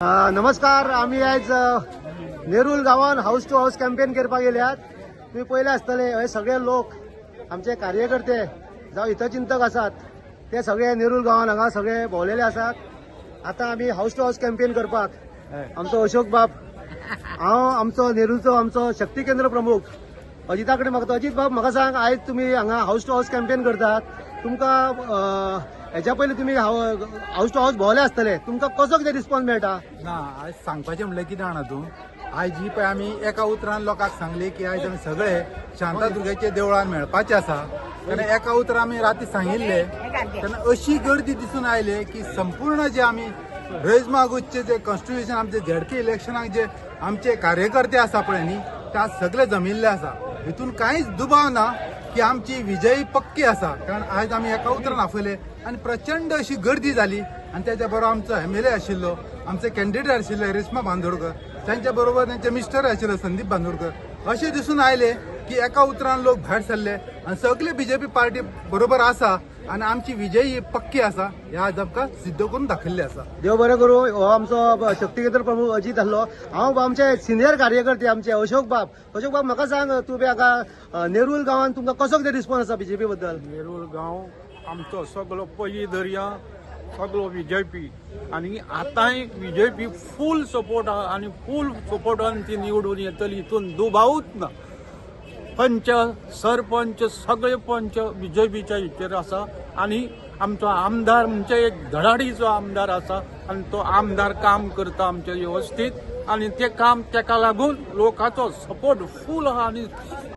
नमस्कार. आम्ही आज नेरूल गावान हाऊस टू हाऊस कॅम्पेन करपाक गेल्यात. तुम्ही पहिले आसतले हे सगळे लोक आमचे कार्यकर्ते जावं हितचिंतक आसात ते सगळे नेरूल गावान हांगा सगळे भोवलेले आसात. आता आम्ही हाऊस टू हाऊस कॅम्पेन करपाक आमचो अशोक बाब हांव आमचो नेरूलचो आमचो शक्ती केंद्र प्रमुख अजिता कडेन मागता. अजित बाब म्हाका सांग, आयज तुम्ही हांगा हाऊस टू हाऊस कॅम्पेन करतात, तुमकां हेच्या पयलीं तुम्ही हाऊस टू हाऊस भोवले आसतले, तुमकां कसो कितें रिस्पॉन्स मेळटा? ना आज सांगपाचें म्हणल्यार कितें जाणा तूं, आयज ही पळय आमी एका उतरान लोकांक सांगले की आयज आमी सगळे शांतादुर्गेच्या देवळान मेळपाचे आसा. तेन्ना एका उतर आमी राती सांगिल्ले तेन्ना अशी गर्दी दिसून आयले की संपूर्ण जे आमी रैजमागूचे जे कॉन्स्टिट्युशन आमचे झेडपी इलेक्शनाक जे आमचे कार्यकर्ते आसा पळय न्ही, ते आज सगळे जमिल्ले आसा. हितून कांयच दुबाव ना की आमची विजयी पक्की आसा. कारण आयज आमी एका उतरान आपयले आनी प्रचंड अशी गर्दी जाली. आनी त्याच्या बरोबर आमचो MLA आशिल्लो, आमचे कॅन्डिडेट आशिल्ले रेश्मा बांदोडकर, त्यांच्या बरोबर त्यांचे मिस्टर आशिल्ले संदीप बांदोडकर. अशें दिसून आयले की एका उतरान लोक भायर सरले आनी सगळे BJP पार्टी बरोबर आसा आनी आमची विजयी पक्की आसा ह्या आज आमकां सिद्ध करून दाखयल्लें आसा. देव बरें करूं. हो आमचो शक्ती केंद्र प्रमुख अजित आसलो. हांव आमचे सिनियर कार्यकर्ते आमचे अशोक बाब म्हाका सांग, तूं हांगा नेरूल गांवान तुमकां कसो कितें रिस्पॉन्स आसा BJP बद्दल? नेरूल गांव आमचो सगळो पयली दर्या सगळो BJP आनी आतांय BJP फूल सपोर्ट आहा आनी फूल सपोर्टान ती निवडून येतली, हितून दुबावूच ना. पंच सरपंच सगळे पंच BJPच्या हिचेर आसा आनी आमचो आमदार म्हणजे एक धडाडीचो आमदार आसा आनी तो आमदार काम करता आमचे व्यवस्थीत आनी ते काम तेका लागून लोकांचो सपोर्ट फूल आहा आनी